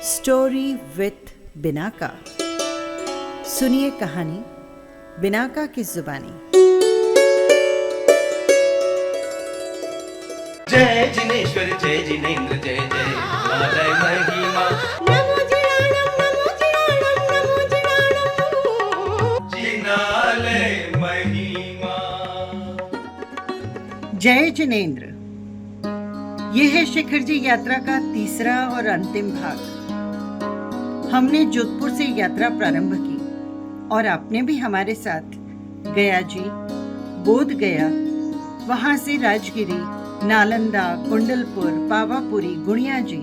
Story with Binaca. सुनिए कहानी Binaca की जुबानी। जय जिनेश्वर जय जिनेन्द्र जय जय हिमालय महिमा। जिनालय महिमा। जय जिनेन्द्र। यह है शिखर जी यात्रा का तीसरा और अंतिम भाग। हमने जोधपुर से यात्रा प्रारंभ की और आपने भी हमारे साथ गया जी, बोध गया, वहां से राजगिरी, नालंदा, कुंडलपुर, पावापुरी, गुणिया जी,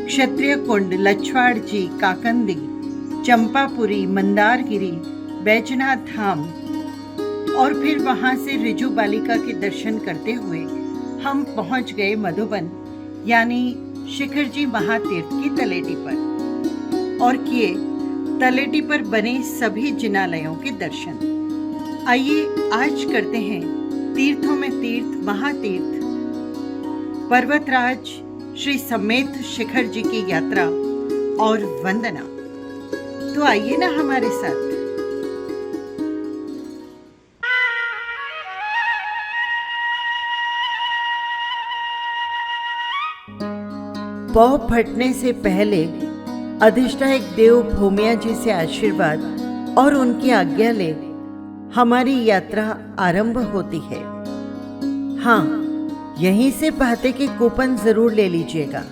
क्षत्रिय कुंड, लछवाड़ जी, काकंदी, चंपापुरी, मंदारगिरी, बैजनाथ धाम और फिर वहां से रिजु बालिका के दर्शन करते हुए हम पहुंच गए मधुबन यानी शिखर जी महातीर्थ की तलेटी पर और किए तलेटी पर बने सभी जिनालयों के दर्शन। आइए आज करते हैं तीर्थों में तीर्थ, महातीर्थ, पर्वतराज श्री समेत शिखर जी की यात्रा और वंदना। तो आइए ना हमारे साथ। पौ फटने से पहले अधिष्ठायक देव भूमिया जी से आशीर्वाद और उनकी आज्ञा ले हमारी यात्रा आरंभ होती है। हाँ, यहीं से भाते के कूपन जरूर ले लीजिएगा।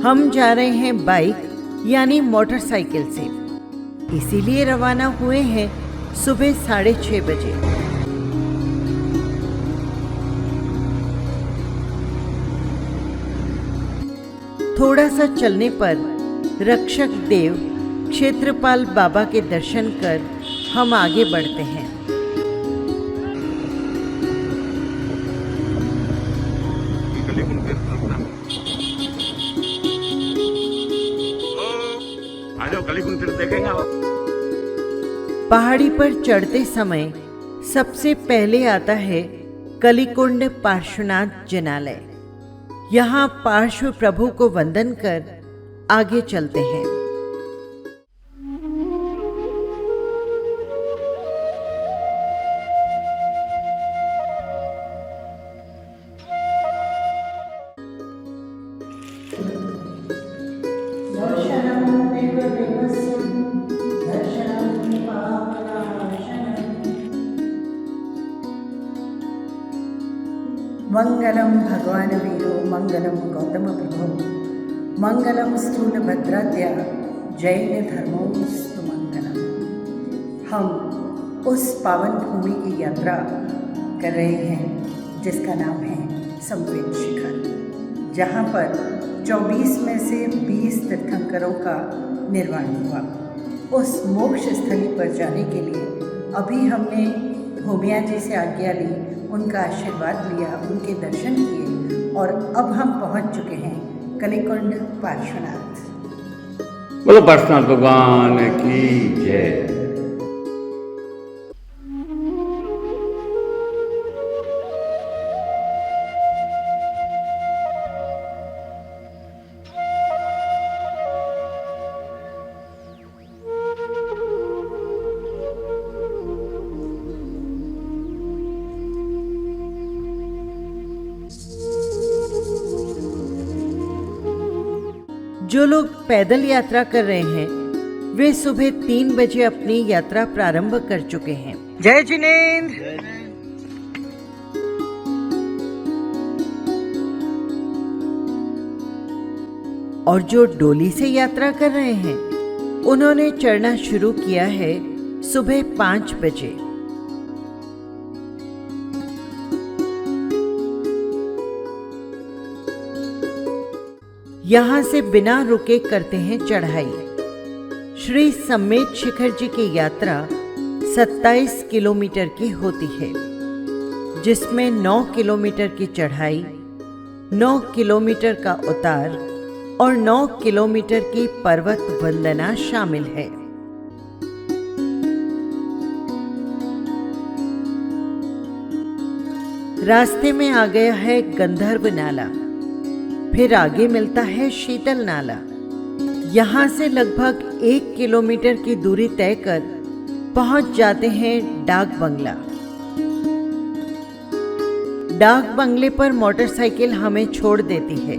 हम जा रहे हैं बाइक यानी मोटरसाइकिल से, इसीलिए रवाना हुए हैं सुबह 6:30 बजे। थोड़ा सा चलने पर रक्षक देव क्षेत्रपाल बाबा के दर्शन कर हम आगे बढ़ते हैं। पहाड़ी पर चढ़ते समय सबसे पहले आता है कलिकुंड पार्श्वनाथ जिनालय। यहाँ पार्श्व प्रभु को वंदन कर आगे चलते हैं। मंगलम भगवान वीरो मंगलम गौतम प्रभो मंगलम स्थूलभद्राद्या जैन धर्मोस्तु मंगलम। हम उस पावन भूमि की यात्रा कर रहे हैं जिसका नाम है समेत शिखर, जहाँ पर 24 में से 20 तीर्थंकरों का निर्वाण हुआ। उस मोक्ष स्थली पर जाने के लिए अभी हमने भूमिया जी से आज्ञा ली, उनका आशीर्वाद लिया, उनके दर्शन किए और अब हम पहुंच चुके हैं कलिकुंड पार्श्वनाथ। बोलो पार्श्वनाथ भगवान की जय। जो लोग पैदल यात्रा कर रहे हैं वे सुबह 3 बजे अपनी यात्रा प्रारंभ कर चुके हैं। जय जिनेन्द्र। और जो डोली से यात्रा कर रहे हैं उन्होंने चढ़ना शुरू किया है सुबह 5 बजे। यहाँ से बिना रुके करते हैं चढ़ाई। श्री समेत शिखर जी की यात्रा 27 किलोमीटर की होती है, जिसमें 9 किलोमीटर की चढ़ाई 9 किलोमीटर का उतार और 9 किलोमीटर की पर्वत वंदना शामिल है। रास्ते में आ गया है गंधर्व नाला, फिर आगे मिलता है शीतल नाला। यहाँ से लगभग 1 किलोमीटर की दूरी तय कर पहुंच जाते हैं डाक बंगला। डाक बंगले पर मोटरसाइकिल हमें छोड़ देती है।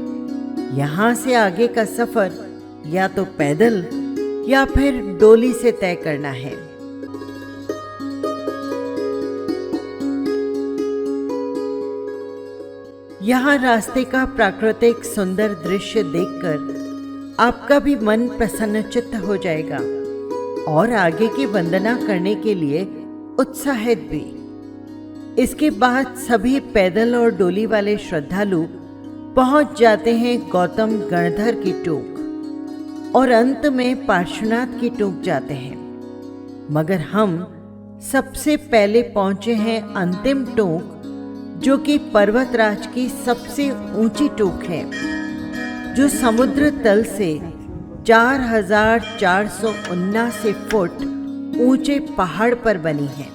यहाँ से आगे का सफर या तो पैदल या फिर डोली से तय करना है। यहाँ रास्ते का प्राकृतिक सुंदर दृश्य देखकर आपका भी मन प्रसन्नचित्त हो जाएगा और आगे की वंदना करने के लिए उत्साहित भी। इसके बाद सभी पैदल और डोली वाले श्रद्धालु पहुंच जाते हैं गौतम गणधर की टोक और अंत में पार्श्वनाथ की टोक जाते हैं। मगर हम सबसे पहले पहुंचे हैं अंतिम टोक, जो कि पर्वतराज की सबसे ऊंची टोक है, जो समुद्र तल से 4479 फुट ऊंचे पहाड़ पर बनी है।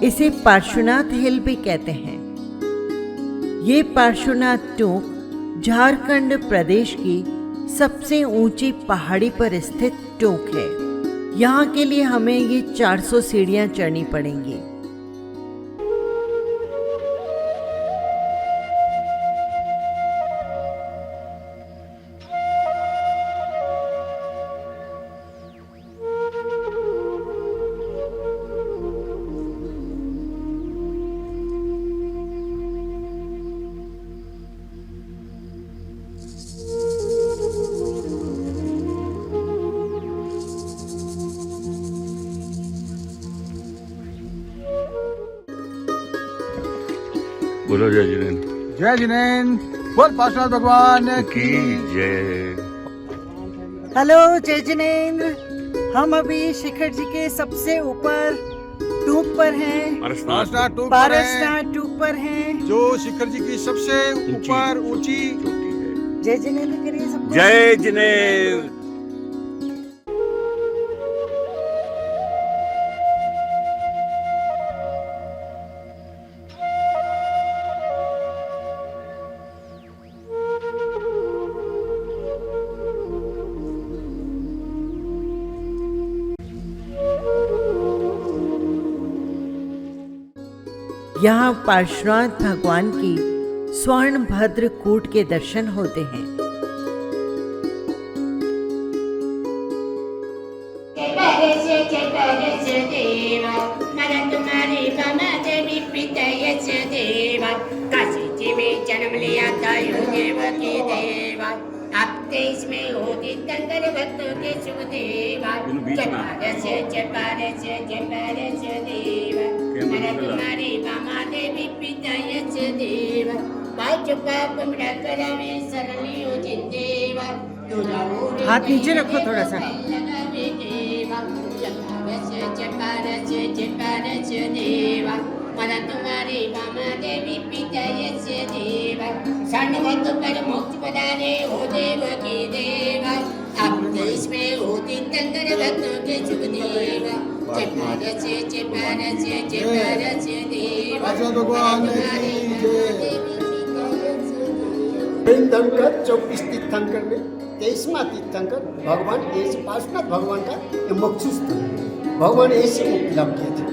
इसे पार्श्वनाथ हिल भी कहते हैं। ये पार्श्वनाथ टोक झारखंड प्रदेश की सबसे ऊंची पहाड़ी पर स्थित टोक है। यहाँ के लिए हमें ये 400 सीढ़ियां चढ़नी पड़ेंगी। बोलो जय जिनेन्द्र। जय जिनेन्द्र। बोल पार्श्वनाथ भगवान की जय। हेलो जय जिनेन्द्र। हम अभी शिखर जी के सबसे ऊपर टूप पर हैं। पार्श्वनाथ टूप पारसनाथ टूप पर हैं, जो शिखर जी की सबसे ऊपर ऊंची। जय जिनेन्द्र करिए सबको। जय जिनेन्द्र। यहाँ पार्श्वनाथ भगवान की स्वर्ण भद्र कूट के दर्शन होते हैं। जन्म लिया था युदेव के देवा, अब देश में होती तंगर भक्त के शुभ देवा। जय देवा तुम्हारी मामा देवी पिता यच देवा, पाँच पाप करवे सरली हो जिंदेवा। हाथ नीचे रखो थोड़ा सा। देवा मला तुम्हारी मामा देवी पिता यच देवा, षण्वत पर मोक्ष प्रदाने हो देव की देवा। अब देश में होती तंगर भक्तों के शुभ देवा। भगवान तीर्थंकर 24 तीर्थंकर में 23वां तीर्थंकर भगवान ऐसे पार्श्वनाथ भगवान का मोक्ष स्थल, भगवान ऐसे मुक्ति लाभ किए थे।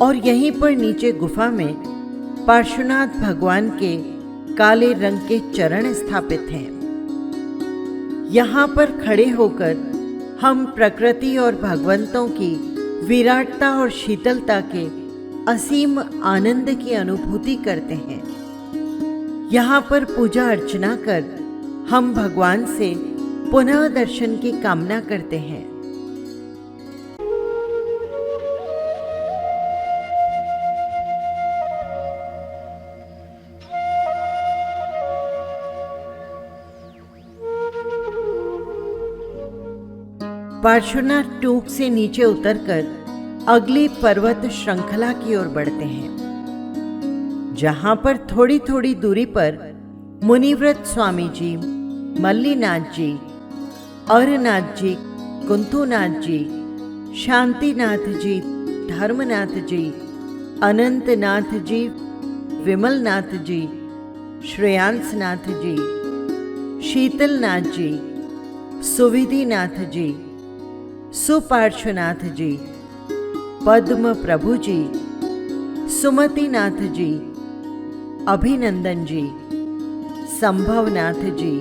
और यहीं पर नीचे गुफा में पार्श्वनाथ भगवान के काले रंग के चरण स्थापित हैं। यहाँ पर खड़े होकर हम प्रकृति और भगवंतों की विराटता और शीतलता के असीम आनंद की अनुभूति करते हैं। यहाँ पर पूजा अर्चना कर हम भगवान से पुनः दर्शन की कामना करते हैं। पार्श्वनाथ टूक से नीचे उतरकर अगली पर्वत श्रृंखला की ओर बढ़ते हैं, जहां पर थोड़ी थोड़ी दूरी पर मुनिव्रत स्वामी जी, मल्लीनाथ जी, अरनाथ जी, कुंतुनाथ जी, शांतिनाथ जी, धर्मनाथ जी, अनंतनाथ जी, विमलनाथ जी, श्रेयांसनाथ जी, शीतलनाथ जी, सुविधिनाथ जी, सुपार्श्वनाथ जी, पद्म प्रभु जी, सुमतिनाथ जी, अभिनंदन जी, संभवनाथ जी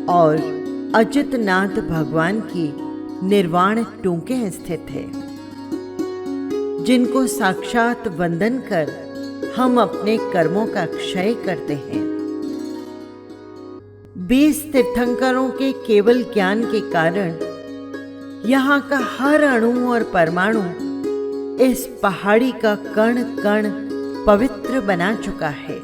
और अच्युतनाथ भगवान की निर्वाण टूकें स्थित है, जिनको साक्षात वंदन कर हम अपने कर्मों का क्षय करते हैं। 20 तीर्थंकरों के केवल ज्ञान के कारण यहाँ का हर अणु और परमाणु इस पहाड़ी का कण कण पवित्र बना चुका है।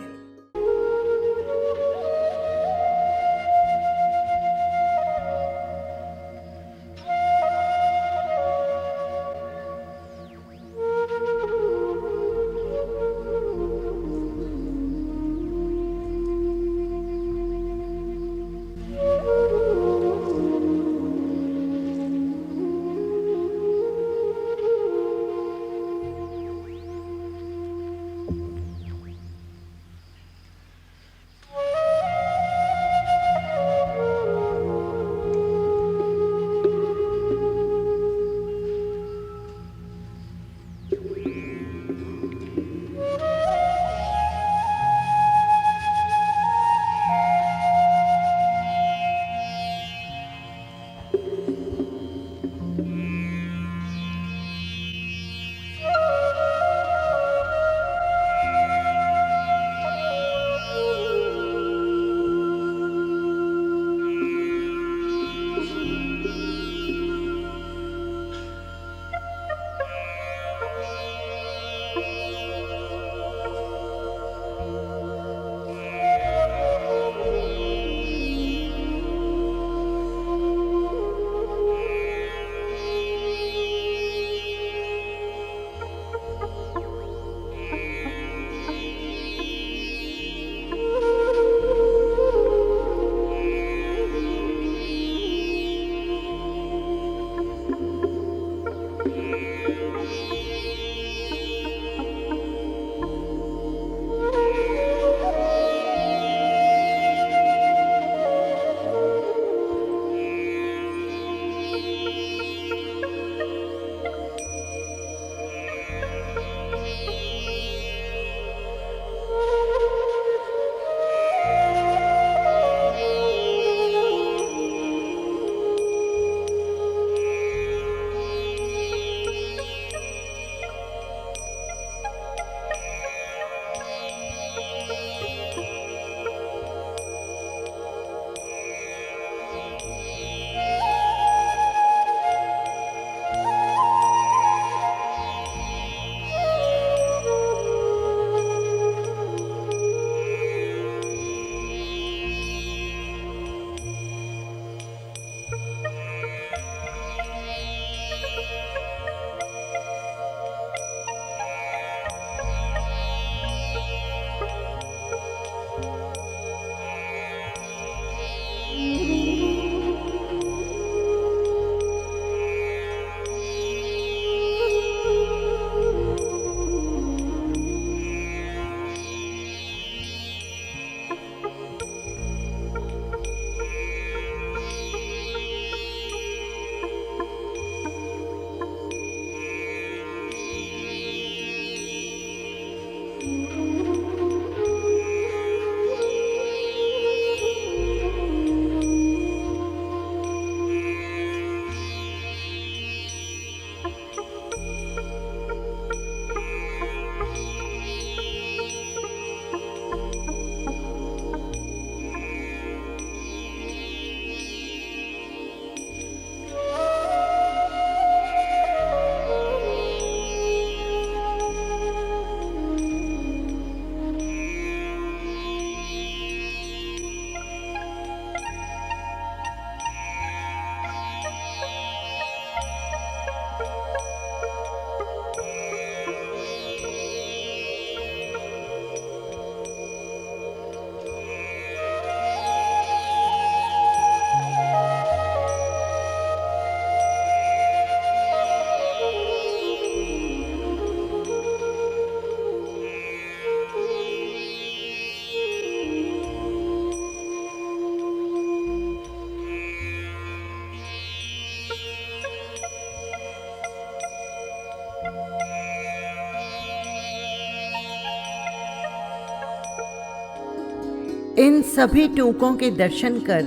इन सभी टूकों के दर्शन कर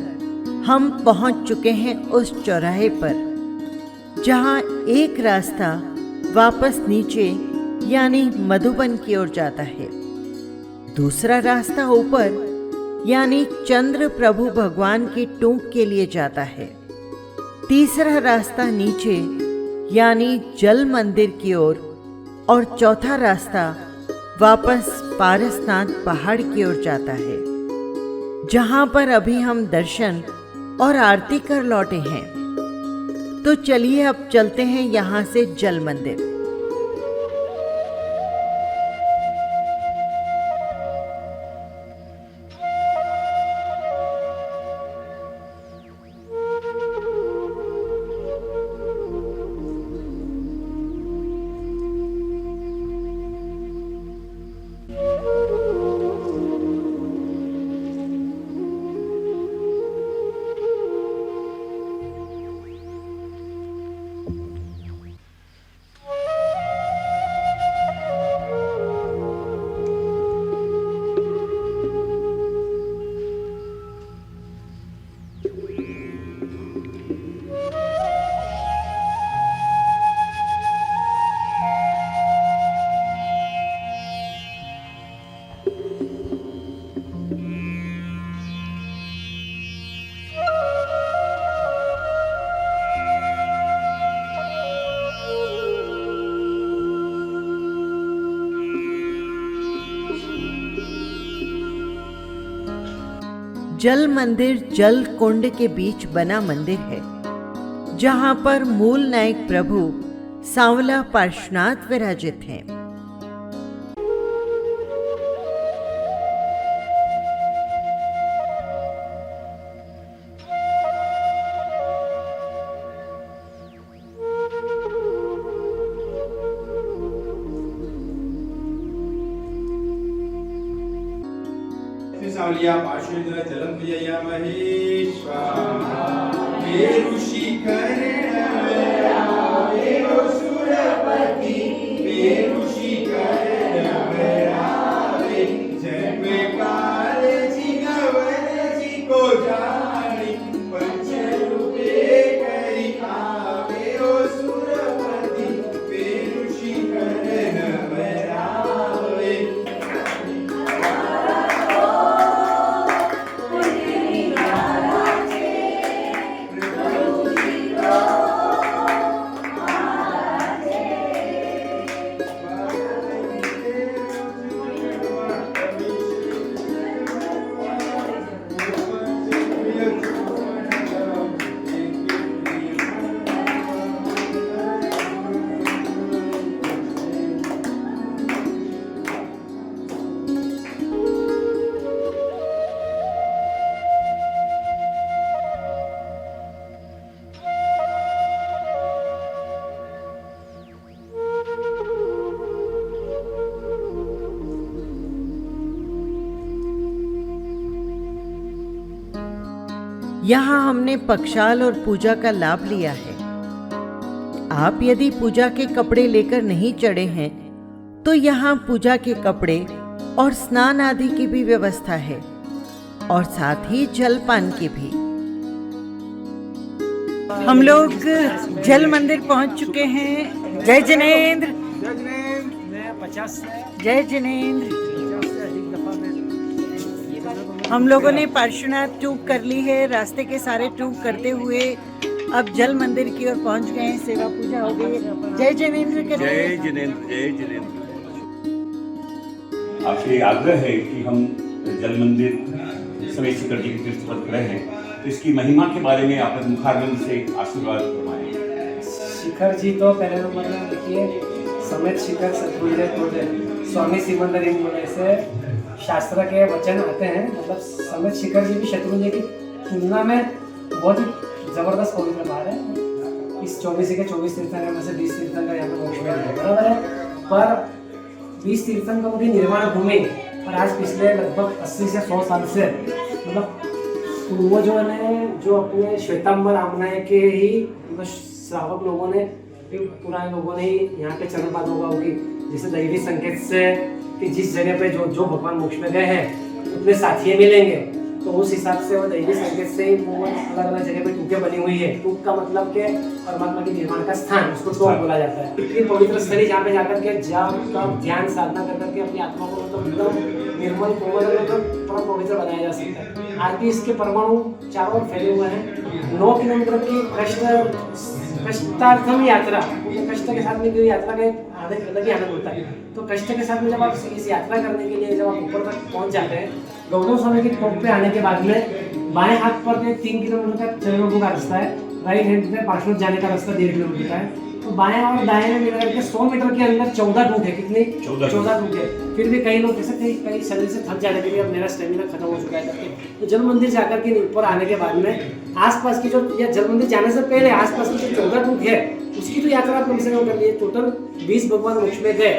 हम पहुंच चुके हैं उस चौराहे पर जहां एक रास्ता वापस नीचे यानी मधुबन की ओर जाता है, दूसरा रास्ता ऊपर यानी चंद्र प्रभु भगवान की टूक के लिए जाता है, तीसरा रास्ता नीचे यानी जल मंदिर की ओर और चौथा रास्ता वापस पारसनाथ पहाड़ की ओर जाता है, जहां पर अभी हम दर्शन और आरती कर लौटे हैं। तो चलिए अब चलते हैं यहां से जल मंदिर। जल मंदिर जल कुंड के बीच बना मंदिर है, जहां पर मूल नायक प्रभु सांवला पार्श्वनाथ विराजित हैं। सावलिया पार्श्वेंद्र जलम प्रिया महेश्वरा हे ऋषि सुरपति हे ऋषि जन्म काल जी गवन जी को जानी पंच रूपे करी आवे ओ सुरपति हे ऋषि यहाँ हमने पक्षाल और पूजा का लाभ लिया है। आप यदि पूजा के कपड़े लेकर नहीं चढ़े हैं तो यहाँ पूजा के कपड़े और स्नान आदि की भी व्यवस्था है और साथ ही जलपान की भी। हम लोग जल मंदिर पहुंच चुके हैं। जय जिनेंद्र, जय जिनेंद्र। हम लोगों ने पार्श्वनाथ टूक कर ली है। रास्ते के सारे टूक करते हुए अब जल मंदिर की ओर पहुंच गए हैं। सेवा पूजा हो गई है। जय जिनेंद्र। जय जिनेंद्र, जय जिनेंद्र। आपसे आग्रह है कि हम जल मंदिर समेत शिखर जी के तीर्थ पर खड़े हैं, तो इसकी महिमा के बारे में आप मुखारविंद से आशीर्वाद फरमाएं। शिखर जी तो पहले नंबर में देखिए समेत शिखर सतगुरुदेव स्वामी सिमंदर ऐसे शास्त्र के वचन आते हैं। मतलब समेत शिखर जी भी शत्रुंजय की तुलना में बहुत ही जबरदस्त पवित्र बात है। इस 24 के 24 तीर्थंकर में से 20 तीर्थंकर यहाँ पे मोक्ष में है, बराबर है। पर 20 तीर्थंकरों की निर्माण भूमि और आज पिछले लगभग 80 से 100 साल से मतलब पूर्वजों ने जो अपने श्वेतांबर आमनाय के ही मतलब श्रावक लोगों ने पुराने लोगों ने ही यहाँ पे चरण पादुका होगी जैसे दैवी संकेत से कि जिस जगह पे जो भगवान मोक्ष में गए हैं अपने साथी मिलेंगे, तो उस हिसाब से वो दैवी संकेत से वो अलग अलग जगह पे टूकें बनी हुई है। टूक का मतलब के परमात्मा के निर्माण का स्थान, उसको टोक बोला जाता है। इतनी पवित्र स्थली जहाँ पे जाकर के जब का ध्यान साधना कर करके अपनी आत्मा को मतलब एकदम निर्मल कोमल मतलब पूरा पवित्र बनाया जा सकता है। आज भी इसके परमाणु चारों ओर फैले हुए हैं। 9 किलोमीटर की कष्टार्थम यात्रा, कष्ट के साथ में यात्रा का अलग ही आनंद होता है। तो कष्ट के साथ में जब आप इस यात्रा करने के लिए जब आप ऊपर तक पहुंच जाते हैं, गौतम स्वामी के टॉप पे आने के बाद में बाएं हाथ पर 3 किलोमीटर का चरणों का रास्ता है, राइट हैंड पे पार्श्वनाथ जाने का रास्ता 1.5 किलोमीटर का है। तो बाएं और दाएं में मिलाकर के 100 मीटर के अंदर 14 टूक है। कितनी? 14 टूक है। फिर भी कई लोग कैसे कई शरीर से थक जाने के लिए अब मेरा स्टेमिना खत्म हो चुका है करके, तो जल मंदिर जाकर के ऊपर आने के बाद में आसपास की जो, या जल मंदिर जाने से पहले आसपास की जो 14 टूक है उसकी तो यात्रा आप कम से कम कर लिए। टोटल 20 भगवान मोक्ष में गए,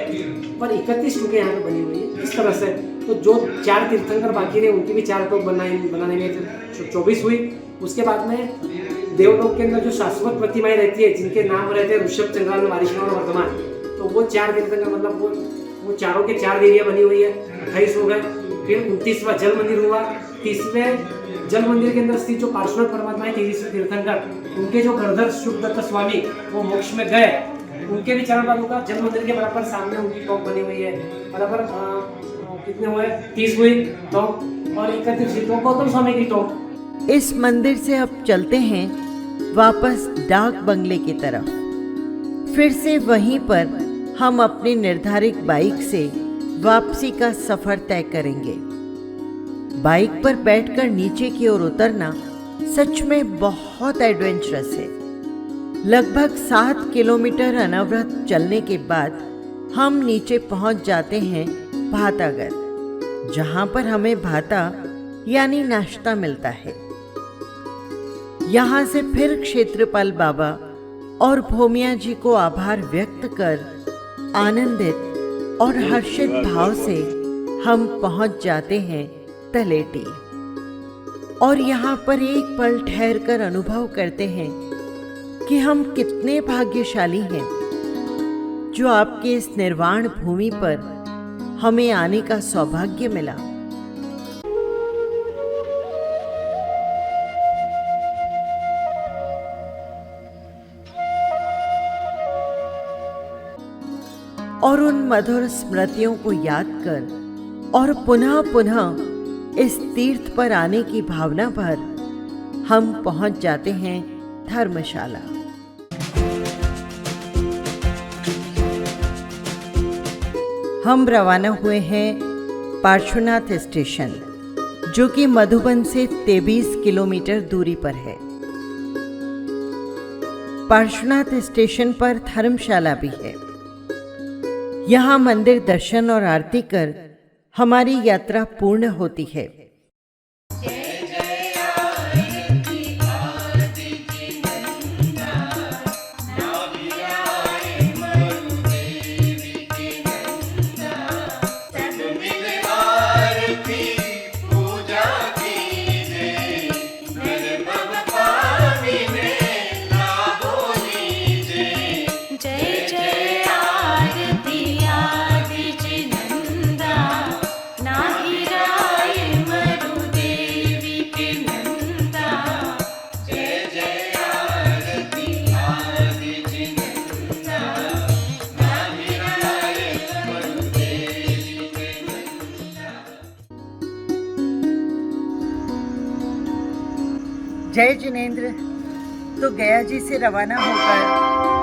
पर 31 टूकें यहाँ पे बनी हुई है इस तरह से। तो जो 4 तीर्थंकर बाकी रहे उनकी भी 4 टोक बनाने में 24 हुई। उसके बाद में देवलोक के अंदर जो शाश्वत प्रतिमाएं रहती है, जिनके नाम रहते हैं ऋषभ, चंद्राल, वारिष्णव और वर्धमान, तो वो 4 तीर्थंकर मतलब वो चारों के 4 देवियां बनी हुई है। 28 हो गए। फिर 29वां जल मंदिर हुआ। 30वें जल मंदिर के अंदर स्थित जो पार्श्वनाथ परमात्मा है 30वें तीर्थंकर, उनके जो गणधर शुभदत्त स्वामी वो मोक्ष में गए, उनके भी चरण बाजू का जल मंदिर के बराबर सामने उनकी टोक बनी हुई है। बराबर कितने हुए? 30 हुई टोक और 31 टोक गौतम स्वामी की टोक। इस मंदिर से अब चलते हैं वापस डाक बंगले की तरफ। फिर से वहीं पर हम अपनी निर्धारित बाइक से वापसी का सफर तय करेंगे। बाइक पर बैठकर नीचे की ओर उतरना सच में बहुत एडवेंचरस है। लगभग 7 किलोमीटर अनवरत चलने के बाद हम नीचे पहुंच जाते हैं भातागर, जहां पर हमें भाता यानी नाश्ता मिलता है। यहाँ से फिर क्षेत्रपाल बाबा और भोमिया जी को आभार व्यक्त कर आनंदित और हर्षित भाव से हम पहुंच जाते हैं तलेटी और यहाँ पर एक पल ठहरकर अनुभव करते हैं कि हम कितने भाग्यशाली हैं जो आपके इस निर्वाण भूमि पर हमें आने का सौभाग्य मिला। और उन मधुर स्मृतियों को याद कर और पुनः पुनः इस तीर्थ पर आने की भावना भर हम पहुंच जाते हैं धर्मशाला। हम रवाना हुए हैं पार्श्वनाथ स्टेशन, जो कि मधुबन से 23 किलोमीटर दूरी पर है। पार्श्वनाथ स्टेशन पर धर्मशाला भी है। यहाँ मंदिर दर्शन और आरती कर हमारी यात्रा पूर्ण होती है। जय जिनेंद्र। तो गया जी से रवाना होकर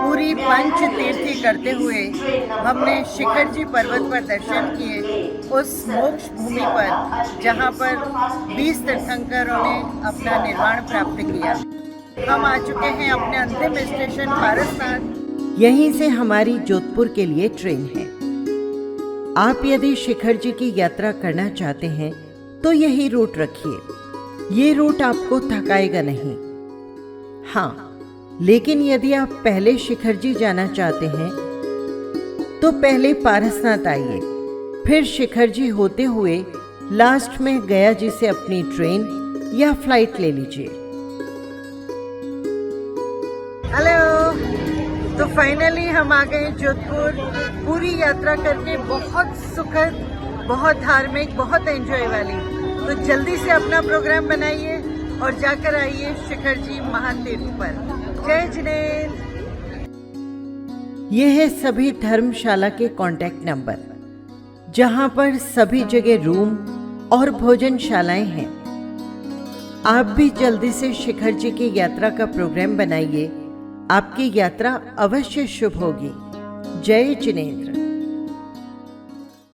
पूरी पंच तीर्थी करते हुए हमने शिखर जी पर्वत पर दर्शन किए, उस मोक्ष भूमि पर जहाँ पर 20 तीर्थंकरों ने अपना निर्वाण प्राप्त किया। हम आ चुके हैं अपने अंतिम स्टेशन पारसनाथ। यहीं से हमारी जोधपुर के लिए ट्रेन है। आप यदि शिखर जी की यात्रा करना चाहते हैं तो यही रूट रखिए। ये रूट आपको थकाएगा नहीं। हाँ, लेकिन यदि आप पहले शिखर जी जाना चाहते हैं तो पहले पारसनाथ आइए, फिर शिखर जी होते हुए लास्ट में गया जी से अपनी ट्रेन या फ्लाइट ले लीजिए। हेलो, तो फाइनली हम आ गए जोधपुर, पूरी यात्रा करके बहुत सुखद, बहुत धार्मिक, बहुत एंजॉय वाली। तो जल्दी से अपना प्रोग्राम बनाइए और जाकर आइए शिखर जी महातीर्थ पर। जय जिनेंद्र। ये है सभी धर्मशाला के कांटेक्ट नंबर, जहां पर सभी जगह रूम और भोजनशालाएं हैं। आप भी जल्दी से शिखर जी की यात्रा का प्रोग्राम बनाइए, आपकी यात्रा अवश्य शुभ होगी। जय जिनेंद्र।